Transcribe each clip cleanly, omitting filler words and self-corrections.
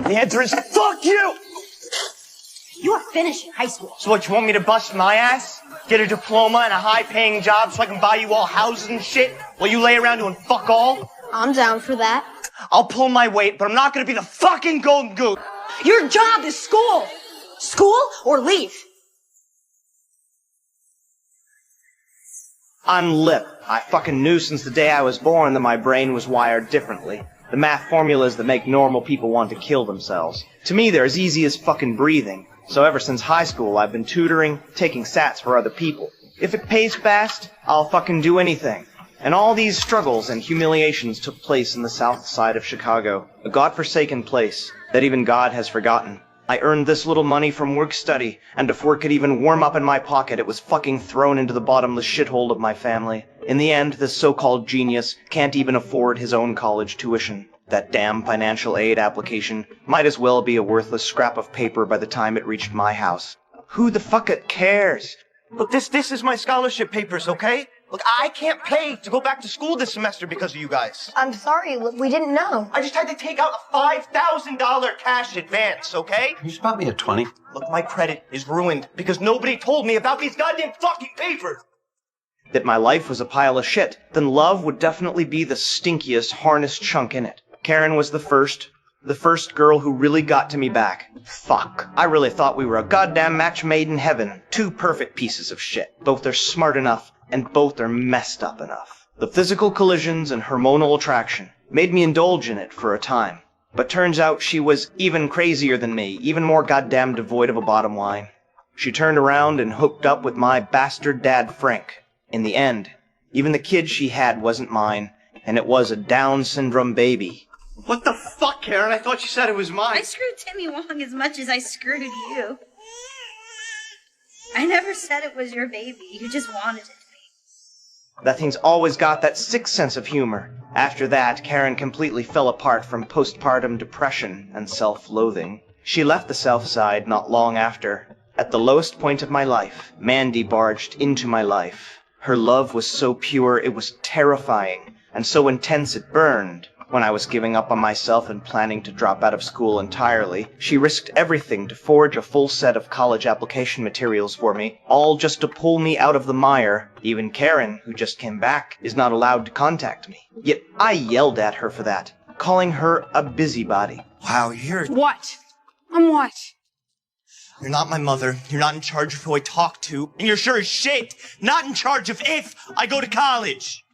The answer is fuck you! You are finishing high school. So what, you want me to bust my ass? Get a diploma and a high-paying job so I can buy you all houses and shit while you lay around doing fuck all? I'm down for that. I'll pull my weight, but I'm not gonna be the fucking golden goose. Your job is school. School or leave. I'm Lip. I fucking knew since the day I was born that my brain was wired differently. The math formulas that make normal people want to kill themselves. To me, they're as easy as fucking breathing. So ever since high school, I've been tutoring, taking sats for other people. If it pays fast, I'll fucking do anything. And all these struggles and humiliations took place in the Southside of Chicago, a godforsaken place that even God has forgotten. I earned this little money from work-study, and before it could even warm up in my pocket, it was fucking thrown into the bottomless shithole of my family. In the end, this so-called genius can't even afford his own college tuition. That damn financial aid application might as well be a worthless scrap of paper by the time it reached my house. Who the fuck it cares? Look, this is my scholarship papers, okay? Look, I can't pay to go back to school this semester because of you guys. I'm sorry, we didn't know. I just had to take out a $5,000 cash advance, okay? Can you spot me a 20? Look, my credit is ruined because nobody told me about these goddamn fucking papers. That my life was a pile of shit, then love would definitely be the stinkiest, harnessed chunk in it. Karen was the first girl who really got to me back. Fuck. I really thought we were a goddamn match made in heaven. Two perfect pieces of shit. Both are smart enough, and both are messed up enough. The physical collisions and hormonal attraction made me indulge in it for a time. But turns out she was even crazier than me, even more goddamn devoid of a bottom line. She turned around and hooked up with my bastard dad, Frank. In the end, even the kid she had wasn't mine, and it was a Down syndrome baby. What the fuck, Karen? I thought you said it was mine. I screwed Timmy Wong as much as I screwed you. I never said it was your baby. You just wanted it to be. That thing's always got that sick sense of humor. After that, Karen completely fell apart from postpartum depression and self-loathing. She left the South Side not long after. At the lowest point of my life, Mandy barged into my life. Her love was so pure it was terrifying, and so intense it burned. When I was giving up on myself and planning to drop out of school entirely, she risked everything to forge a full set of college application materials for me, all just to pull me out of the mire. Even Karen, who just came back, is not allowed to contact me. Yet I yelled at her for that, calling her a busybody. Wow, you're... What? I'm what? You're not my mother, you're not in charge of who I talk to, and you're sure as shit not in charge of if I go to college!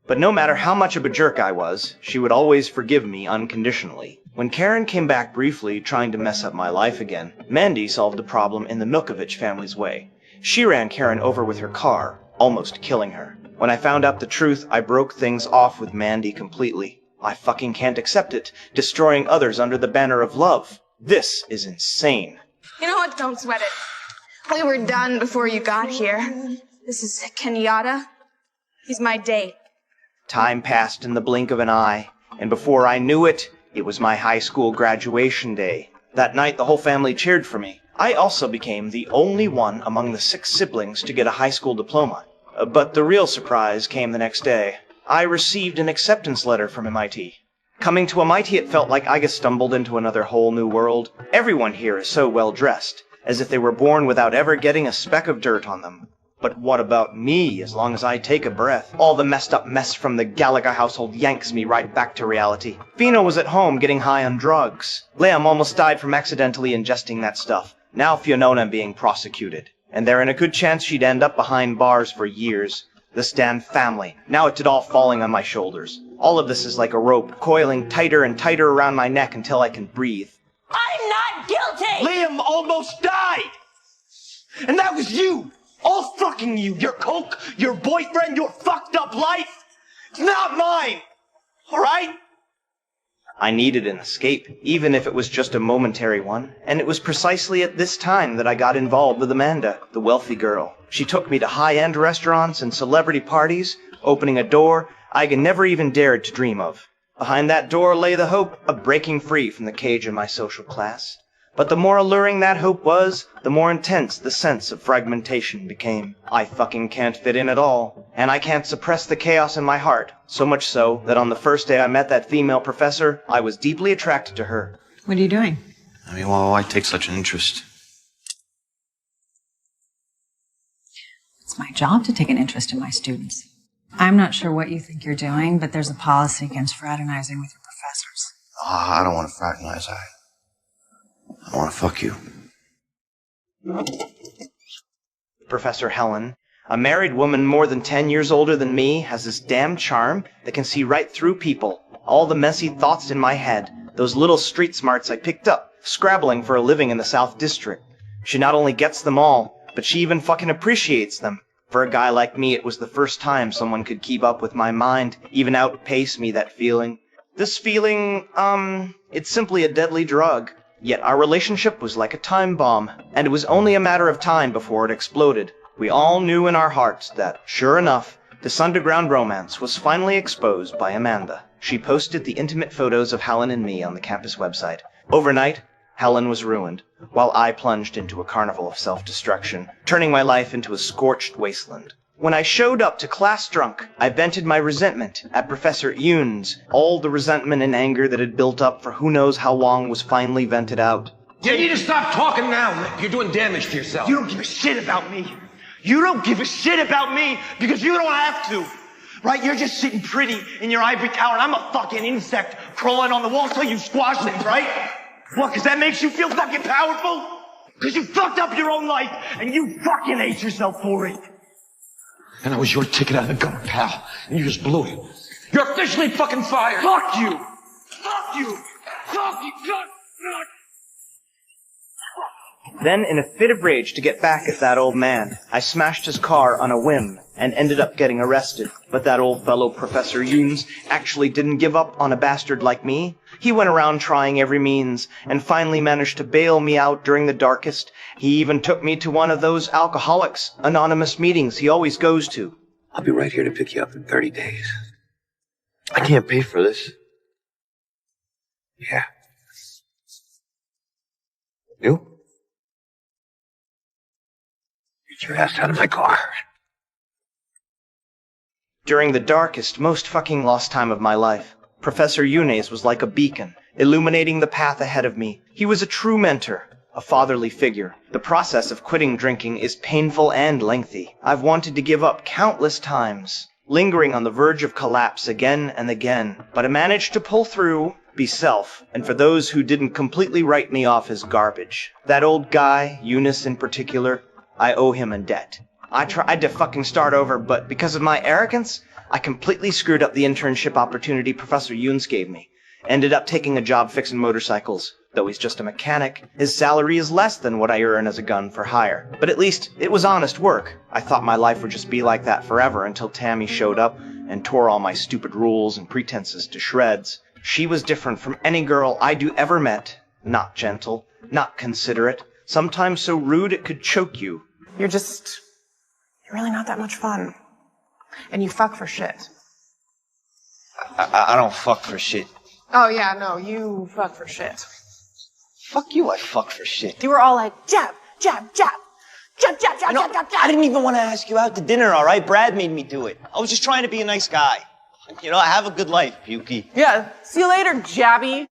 But no matter how much of a jerk I was, she would always forgive me unconditionally. When Karen came back briefly, trying to mess up my life again, Mandy solved the problem in the Milkovich family's way. She ran Karen over with her car, almost killing her. When I found out the truth, I broke things off with Mandy completely. I fucking can't accept it, destroying others under the banner of love. This is insane. You know what? Don't sweat it. We were done before you got here. This is Kenyatta. He's my date. Time passed in the blink of an eye, and before I knew it, it was my high school graduation day. That night, the whole family cheered for me. I also became the only one among the 6 siblings to get a high school diploma. But the real surprise came the next day. I received an acceptance letter from MIT. Coming to MIT, it felt like I just stumbled into another whole new world. Everyone here is so well dressed, as if they were born without ever getting a speck of dirt on them. But what about me, as long as I take a breath? All the messed up mess from the Gallagher household yanks me right back to reality. Fino was at home getting high on drugs. Liam almost died from accidentally ingesting that stuff. Now Fiona being prosecuted. And there in a good chance she'd end up behind bars for years. This damn family. Now it's all falling on my shoulders. All of this is like a rope, coiling tighter and tighter around my neck until I can breathe. I'm not guilty! Liam almost died! And that was you! All fucking you! Your coke, your boyfriend, your fucked up life! It's not mine! Alright? I needed an escape, even if it was just a momentary one, and it was precisely at this time that I got involved with Amanda, the wealthy girl. She took me to high-end restaurants and celebrity parties, opening a door I had never even dared to dream of. Behind that door lay the hope of breaking free from the cage of my social class. But the more alluring that hope was, the more intense the sense of fragmentation became. I fucking can't fit in at all, and I can't suppress the chaos in my heart, so much so that on the first day I met that female professor, I was deeply attracted to her. What are you doing? I mean, well, why take such an interest? It's my job to take an interest in my students. I'm not sure what you think you're doing, but there's a policy against fraternizing with your professors. I don't want to fraternize. I want to fuck you. Professor Helen, a married woman more than 10 years older than me, has this damn charm that can see right through people. All the messy thoughts in my head, those little street smarts I picked up, scrabbling for a living in the South District. She not only gets them all, but she even fucking appreciates them. For a guy like me, it was the first time someone could keep up with my mind, even outpace me that feeling. This feeling, it's simply a deadly drug. Yet our relationship was like a time bomb, and it was only a matter of time before it exploded. We all knew in our hearts that, sure enough, this underground romance was finally exposed by Amanda. She posted the intimate photos of Helen and me on the campus website. Overnight, Helen was ruined, while I plunged into a carnival of self-destruction, turning my life into a scorched wasteland. When I showed up to class drunk, I vented my resentment at Professor Yoon's. All the resentment and anger that had built up for who knows how long was finally vented out. You need to stop talking now. You're doing damage to yourself. You don't give a shit about me. You don't give a shit about me because you don't have to. Right? You're just sitting pretty in your ivory tower and I'm a fucking insect crawling on the wall until you squash things, right? What, because that makes you feel fucking powerful? Because you fucked up your own life and you fucking hate yourself for it. And that was your ticket out of the gutter, pal. And you just blew it. You're officially fucking fired. Fuck you! Fuck you! Fuck you! Fuck. Then, in a fit of rage to get back at that old man, I smashed his car on a whim and ended up getting arrested. But that old fellow Professor Yoons actually didn't give up on a bastard like me. He went around trying every means and finally managed to bail me out during the darkest. He even took me to one of those Alcoholics Anonymous meetings he always goes to. I'll be right here to pick you up in 30 days. I can't pay for this. Yeah. You? Get your ass out of my car. During the darkest, most fucking lost time of my life, Professor Younes was like a beacon, illuminating the path ahead of me. He was a true mentor, a fatherly figure. The process of quitting drinking is painful and lengthy. I've wanted to give up countless times, lingering on the verge of collapse again and again, but I managed to pull through, be self, and for those who didn't completely write me off as garbage. That old guy, Eunice in particular, I owe him a debt. I tried to fucking start over, but because of my arrogance, I completely screwed up the internship opportunity Professor Yoons gave me. Ended up taking a job fixing motorcycles. Though he's just a mechanic, his salary is less than what I earn as a gun for hire. But at least it was honest work. I thought my life would just be like that forever until Tammy showed up and tore all my stupid rules and pretenses to shreds. She was different from any girl I'd ever met. Not gentle, not considerate, sometimes so rude it could choke you. You're really not that much fun. And you fuck for shit. I don't fuck for shit. Oh yeah, no, you fuck for shit. Fuck you, I fuck for shit. You were all like, jab, jab, jab. Jab, jab, jab, jab, jab, jab. I didn't even want to ask you out to dinner, all right? Brad made me do it. I was just trying to be a nice guy. You know, I have a good life, Pukey. Yeah, see you later, Jabby.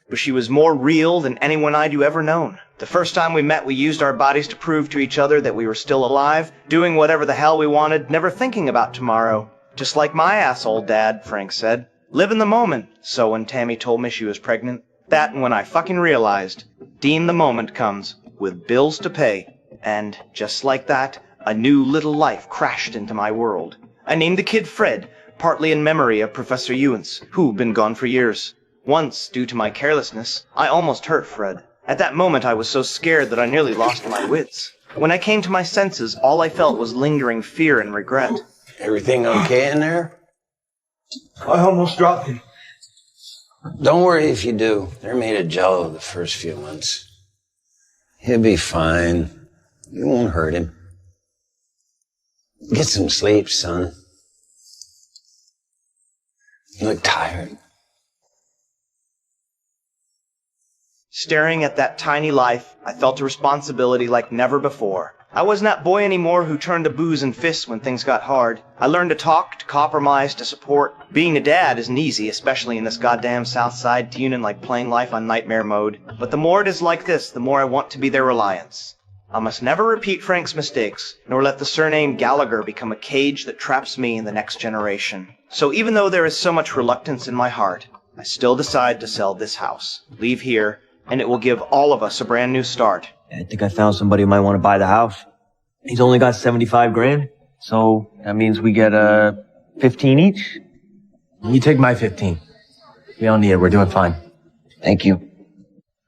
But she was more real than anyone I'd ever known. The first time we met, we used our bodies to prove to each other that we were still alive, doing whatever the hell we wanted, never thinking about tomorrow. Just like my asshole dad, Frank said. Live in the moment. So when Tammy told me she was pregnant, that and when I fucking realized, Dean, the moment comes, with bills to pay. And, just like that, a new little life crashed into my world. I named the kid Fred, partly in memory of Professor Ewens, who'd been gone for years. Once, due to my carelessness, I almost hurt Fred. At that moment, I was so scared that I nearly lost my wits. When I came to my senses, all I felt was lingering fear and regret. Everything okay in there? I almost dropped him. Don't worry if you do. They're made of jello the first few months. He'll be fine. You won't hurt him. Get some sleep, son. You look tired. Staring at that tiny life, I felt a responsibility like never before. I wasn't that boy anymore who turned to booze and fists when things got hard. I learned to talk, to compromise, to support. Being a dad isn't easy, especially in this goddamn Southside tuning like playing life on nightmare mode. But the more it is like this, the more I want to be their reliance. I must never repeat Frank's mistakes, nor let the surname Gallagher become a cage that traps me in the next generation. So even though there is so much reluctance in my heart, I still decide to sell this house, leave here, and it will give all of us a brand new start. I think I found somebody who might want to buy the house. He's only got 75 grand, so that means we get 15 each. You take my 15. We don't need it. We're doing fine. Thank you.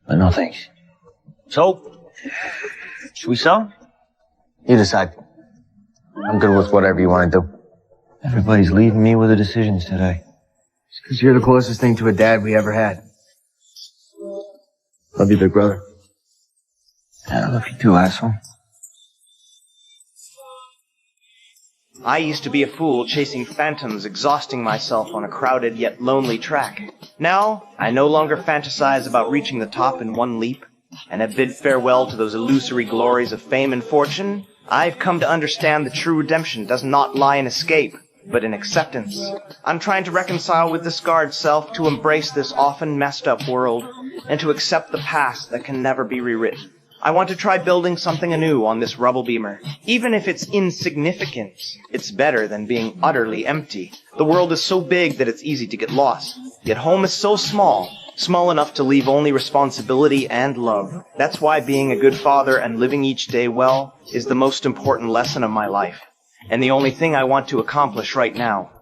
But no thanks. So, should we sell? You decide. I'm good with whatever you want to do. Everybody's leaving me with the decisions today. It's because you're the closest thing to a dad we ever had. Love you, big brother. I love you too, asshole. I used to be a fool chasing phantoms, exhausting myself on a crowded yet lonely track. Now, I no longer fantasize about reaching the top in one leap, and have bid farewell to those illusory glories of fame and fortune. I've come to understand that true redemption does not lie in escape, but in acceptance. I'm trying to reconcile with the scarred self, to embrace this often messed up world, and to accept the past that can never be rewritten. I want to try building something anew on this rubble beamer. Even if it's insignificant, it's better than being utterly empty. The world is so big that it's easy to get lost. Yet home is so small, small enough to leave only responsibility and love. That's why being a good father and living each day well is the most important lesson of my life, and the only thing I want to accomplish right now.